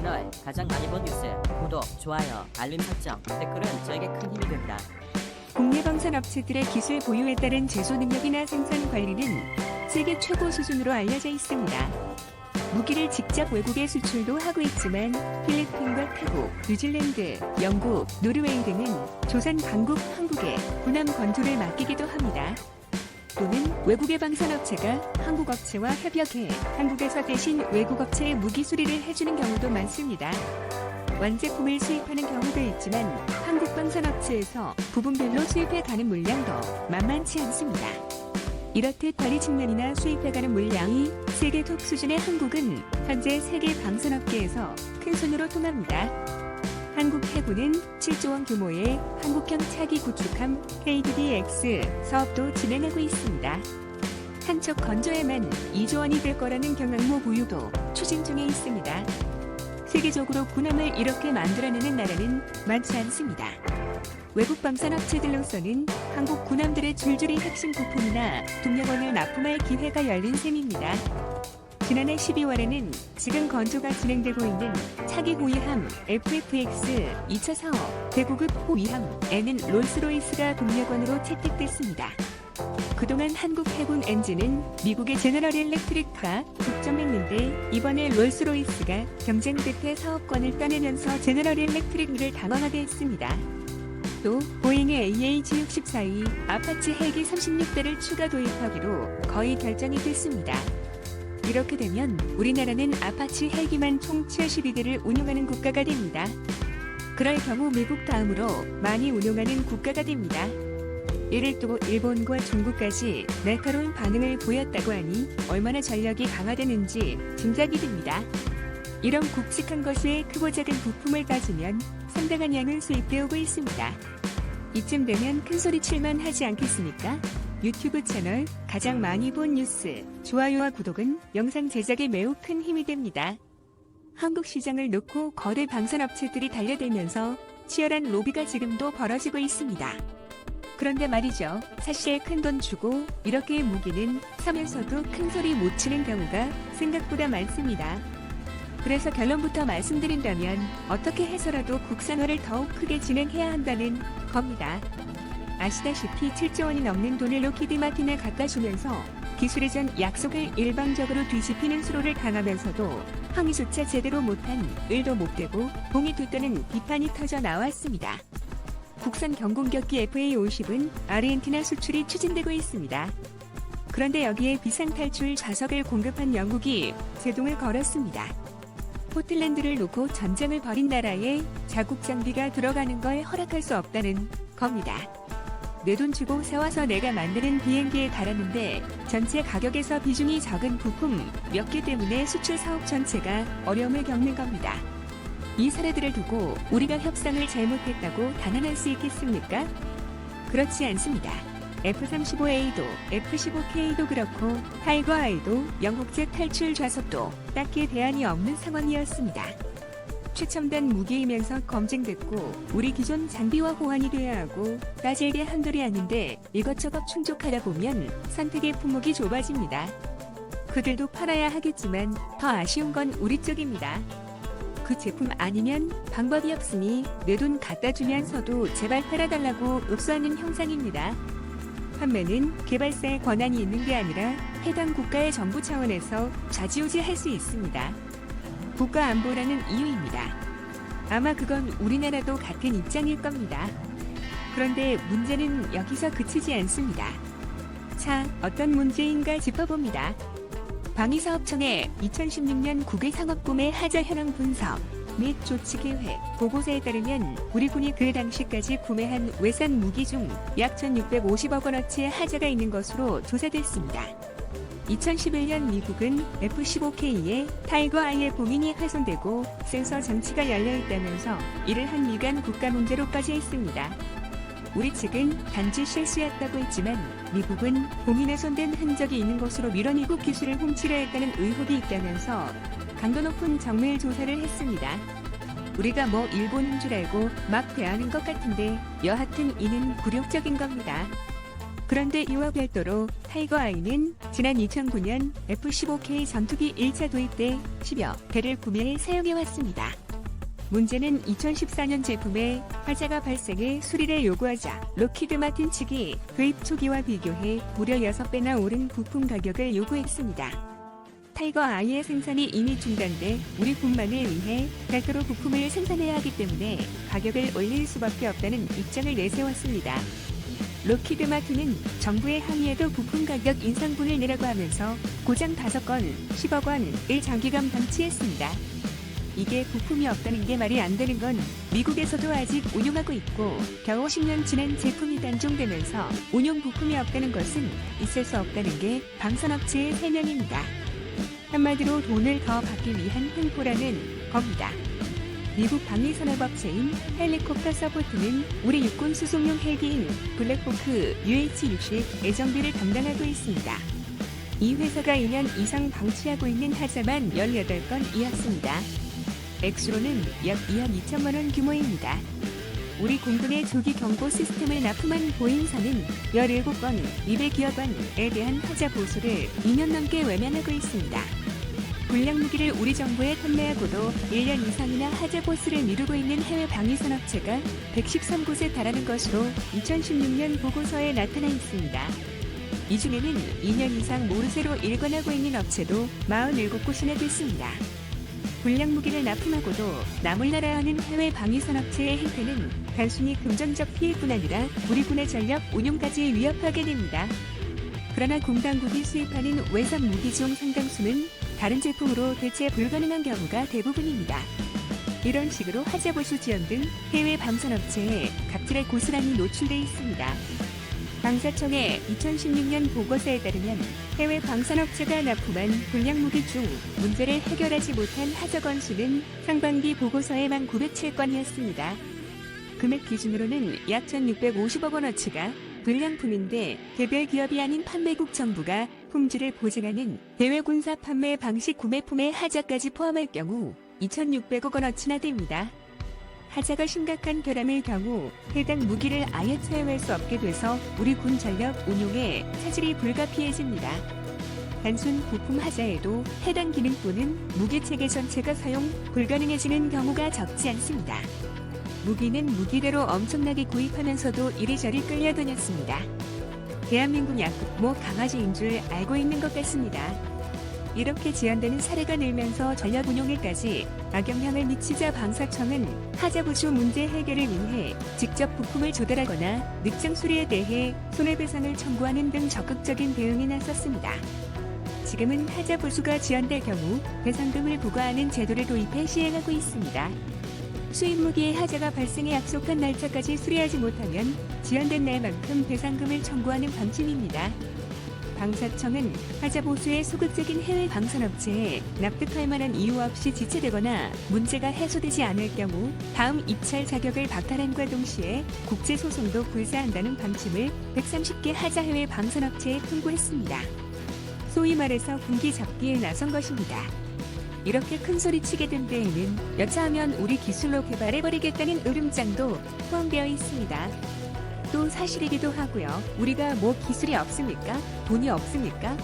채널 가장 많이 본 뉴스, 구독, 좋아요, 알림 설정, 댓글은 저에게 큰 힘이 됩니다. 국내 방산 업체들의 기술 보유에 따른 제조 능력이나 생산 관리는 세계 최고 수준으로 알려져 있습니다. 무기를 직접 외국에 수출도 하고 있지만 필리핀과 태국, 뉴질랜드, 영국, 노르웨이 등은 조선 강국 한국에 군함 건조를 맡기기도 합니다. 또는 외국의 방산업체가 한국 업체와 협약해 한국에서 대신 외국 업체에 무기 수리를 해주는 경우도 많습니다. 완제품을 수입하는 경우도 있지만 한국 방산업체에서 부분별로 수입해가는 물량도 만만치 않습니다. 이렇듯 관리 측면이나 수입해가는 물량이 세계 톱 수준의 한국은 현재 세계 방산업계에서 큰 손으로 통합니다. 한국 해군은 7조 원 규모의 한국형 차기 구축함 KDDX 사업도 진행하고 있습니다. 한 척 건조에만 2조 원이 될 거라는 경항모 보유도 추진 중에 있습니다. 세계적으로 군함을 이렇게 만들어내는 나라는 많지 않습니다. 외국 방산업체들로서는 한국 군함들의 줄줄이 핵심 부품이나 동력원을 납품할 기회가 열린 셈입니다. 지난해 12월에는 지금 건조가 진행되고 있는 차기 호위함 FFX 2차 사업 대구급 호위함에는 롤스로이스가 동력원으로 채택됐습니다. 그동안 한국 해군 엔진은 미국의 제너럴 일렉트릭과 독점했는데 이번에 롤스로이스가 경쟁 끝에 사업권을 따내면서 제너럴 일렉트릭을 당황하게 했습니다. 또 보잉의 AH-64의 아파치 헬기 36대를 추가 도입하기로 거의 결정이 됐습니다. 이렇게 되면 우리나라는 아파치 헬기만 총 72대를 운용하는 국가가 됩니다. 그럴 경우 미국 다음으로 많이 운용하는 국가가 됩니다. 이를 두고 일본과 중국까지 날카로운 반응을 보였다고 하니 얼마나 전력이 강화되는지 짐작이 됩니다. 이런 굵직한 것에 크고 작은 부품을 따지면 상당한 양을 수입되어 오고 있습니다. 이쯤 되면 큰소리 칠만 하지 않겠습니까? 유튜브 채널 가장 많이 본 뉴스, 좋아요와 구독은 영상 제작에 매우 큰 힘이 됩니다. 한국 시장을 놓고 거대 방산업체들이 달려들면서 치열한 로비가 지금도 벌어지고 있습니다. 그런데 말이죠. 사실 큰돈 주고 이렇게 무기는 사면서도 큰소리 못 치는 경우가 생각보다 많습니다. 그래서 결론부터 말씀드린다면 어떻게 해서라도 국산화를 더욱 크게 진행해야 한다는 겁니다. 아시다시피 7조 원이 넘는 돈을 로키드 마틴에 갖다 주면서 기술 이전 약속을 일방적으로 뒤집히는 수로를 당하면서도 항의조차 제대로 못한 을도 못되고 봉이 됐다는 비판이 터져 나왔습니다. 국산 경공격기 FA-50은 아르헨티나 수출이 추진되고 있습니다. 그런데 여기에 비상탈출 좌석을 공급한 영국이 제동을 걸었습니다. 포틀랜드를 놓고 전쟁을 벌인 나라에 자국 장비가 들어가는 걸 허락할 수 없다는 겁니다. 내 돈 주고 사와서 내가 만드는 비행기에 달았는데 전체 가격에서 비중이 적은 부품 몇 개 때문에 수출 사업 전체가 어려움을 겪는 겁니다. 이 사례들을 두고 우리가 협상을 잘못했다고 단언할 수 있겠습니까? 그렇지 않습니다. F-35A도 F-15K도 그렇고 타이거 아이도 영국제 탈출 좌석도 딱히 대안이 없는 상황이었습니다. 최첨단 무기이면서 검증됐고 우리 기존 장비와 호환이 돼야 하고 따질 게 한둘이 아닌데 이것저것 충족하다 보면 선택의 품목이 좁아집니다. 그들도 팔아야 하겠지만 더 아쉬운 건 우리 쪽입니다. 그 제품 아니면 방법이 없으니 내 돈 갖다 주면서도 제발 팔아달라고 읍수하는 형상입니다. 판매는 개발사의 권한이 있는 게 아니라 해당 국가의 정부 차원에서 좌지우지할 수 있습니다. 국가 안보라는 이유입니다. 아마 그건 우리나라도 같은 입장일 겁니다. 그런데 문제는 여기서 그치지 않습니다. 자, 어떤 문제인가 짚어봅니다. 방위사업청의 2016년 국외 상업구매 하자 현황 분석 및 조치 계획 보고서에 따르면 우리 군이 그 당시까지 구매한 외산 무기 중 약 1,650억 원어치의 하자가 있는 것으로 조사됐습니다. 2011년 미국은 F-15K에 타이거 아이의 봉인이 훼손되고 센서 장치가 열려있다면서 이를 한미간 국가 문제로 빠져있습니다. 우리 측은 단지 실수였다고 했지만 미국은 봉인 훼손된 흔적이 있는 것으로 밀어내고 기술을 훔치려 했다는 의혹이 있다면서 강도 높은 정밀 조사를 했습니다. 우리가 뭐 일본인 줄 알고 막 대하는 것 같은데 여하튼 이는 굴욕적인 겁니다. 그런데 이와 별도로 타이거 아이는 지난 2009년 F-15K 전투기 1차 도입 때 10여 대를 구매해 사용해왔습니다. 문제는 2014년 제품에 화재가 발생해 수리를 요구하자 로키드 마틴 측이 도입 초기와 비교해 무려 6배나 오른 부품 가격을 요구했습니다. 타이거 아이의 생산이 이미 중단돼 우리 군만을 위해 별도로 부품을 생산해야 하기 때문에 가격을 올릴 수밖에 없다는 입장을 내세웠습니다. 로키드 마틴은 정부의 항의에도 부품 가격 인상분을 내라고 하면서 고장 5건, 10억 원을 장기간 방치했습니다. 이게 부품이 없다는 게 말이 안 되는 건 미국에서도 아직 운용하고 있고 겨우 10년 지난 제품이 단종되면서 운용 부품이 없다는 것은 있을 수 없다는 게 방산업체의 해명입니다. 한마디로 돈을 더 받기 위한 횡포라는 겁니다. 미국 방위산업업체인 헬리콥터 서포트는 우리 육군 수송용 헬기인 블랙호크 UH-60 예정비를 담당하고 있습니다. 이 회사가 2년 이상 방치하고 있는 하자만 18건이었습니다. 액수로는 약 2억 2천만 원 규모입니다. 우리 공군의 조기 경보 시스템을 납품한 보잉사는 17건 200여억 원에 대한 하자 보수를 2년 넘게 외면하고 있습니다. 불량 무기를 우리 정부에 판매하고도 1년 이상이나 하자 보수를 미루고 있는 해외 방위산업체가 113곳에 달하는 것으로 2016년 보고서에 나타나 있습니다. 이 중에는 2년 이상 모르쇠로 일관하고 있는 업체도 47곳이나 됐습니다. 불량 무기를 납품하고도 나몰라라 하는 해외 방위산업체의 행태는 단순히 금전적 피해뿐 아니라 우리 군의 전력 운용까지 위협하게 됩니다. 그러나 군 당국이 수입하는 외산 무기 중 상당수는 다른 제품으로 대체 불가능한 경우가 대부분입니다. 이런 식으로 하자보수 지원 등 해외 방산업체에 갑질의 고스란히 노출돼 있습니다. 방사청의 2016년 보고서에 따르면 해외 방산업체가 납품한 불량무기 중 문제를 해결하지 못한 하자 건수는 상반기 보고서에만 907건이었습니다. 금액 기준으로는 약 1,650억 원어치가 불량품인데 개별 기업이 아닌 판매국 정부가 품질을 보증하는 대외군사 판매 방식 구매품의 하자까지 포함할 경우 2,600억 원어치나 됩니다. 하자가 심각한 결함일 경우 해당 무기를 아예 사용할 수 없게 돼서 우리 군 전력 운용에 차질이 불가피해집니다. 단순 부품 하자에도 해당 기능 또는 무기 체계 전체가 사용 불가능해지는 경우가 적지 않습니다. 무기는 무기대로 엄청나게 구입하면서도 이리저리 끌려다녔습니다. 대한민국 약국 강아지인 줄 알고 있는 것 같습니다. 이렇게 지연되는 사례가 늘면서 전력 운용에까지 악영향을 미치자 방사청은 하자보수 문제 해결을 위해 직접 부품을 조달하거나 늑장 수리에 대해 손해배상을 청구하는 등 적극적인 대응에 나섰습니다. 지금은 하자보수가 지연될 경우 배상금을 부과하는 제도를 도입해 시행하고 있습니다. 수입 무기의 하자가 발생해 약속한 날짜까지 수리하지 못하면 지연된 날만큼 배상금을 청구하는 방침입니다. 방사청은 하자 보수에 소극적인 해외 방산업체에 납득할 만한 이유 없이 지체되거나 문제가 해소되지 않을 경우 다음 입찰 자격을 박탈함과 동시에 국제소송도 불사한다는 방침을 130개 하자 해외 방산업체에 통보했습니다. 소위 말해서 군기 잡기에 나선 것입니다. 이렇게 큰 소리 치게 된 데에는 여차하면 우리 기술로 개발해버리겠다는 으름장도 포함되어 있습니다. 또 사실이기도 하고요. 우리가 뭐 기술이 없습니까? 돈이 없습니까?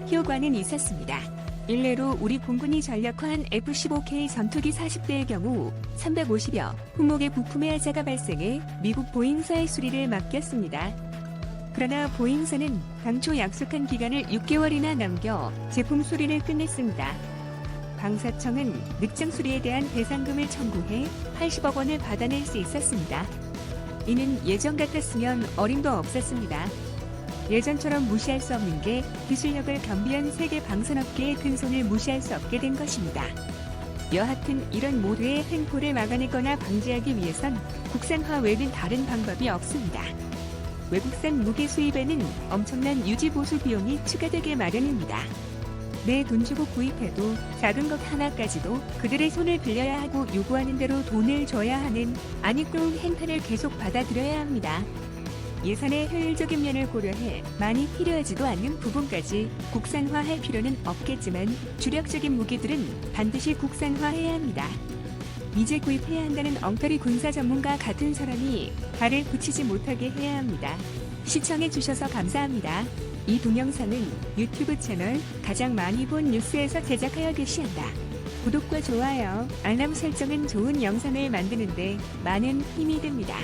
효과는 있었습니다. 일례로 우리 공군이 전력화한 F-15K 전투기 40대의 경우 350여 품목의 부품의 하자가 발생해 미국 보잉사의 수리를 맡겼습니다. 그러나 보잉사는 당초 약속한 기간을 6개월이나 남겨 제품 수리를 끝냈습니다. 방사청은 늑장 수리에 대한 배상금을 청구해 80억 원을 받아낼 수 있었습니다. 이는 예전 같았으면 어림도 없었습니다. 예전처럼 무시할 수 없는 게 기술력을 겸비한 세계 방산업계의 큰손을 무시할 수 없게 된 것입니다. 여하튼 이런 모두의 횡포를 막아내거나 방지하기 위해선 국산화 외에는 다른 방법이 없습니다. 외국산 무기 수입에는 엄청난 유지보수 비용이 추가되게 마련입니다. 내 돈 주고 구입해도 작은 것 하나까지도 그들의 손을 빌려야 하고 요구하는 대로 돈을 줘야 하는 안이끄러운 행태를 계속 받아들여야 합니다. 예산의 효율적인 면을 고려해 많이 필요하지도 않는 부분까지 국산화할 필요는 없겠지만 주력적인 무기들은 반드시 국산화해야 합니다. 미제 구입해야 한다는 엉터리 군사 전문가 같은 사람이 발을 붙이지 못하게 해야 합니다. 시청해 주셔서 감사합니다. 이 동영상은 유튜브 채널 가장 많이 본 뉴스에서 제작하여 게시한다. 구독과 좋아요, 알람 설정은 좋은 영상을 만드는데 많은 힘이 됩니다.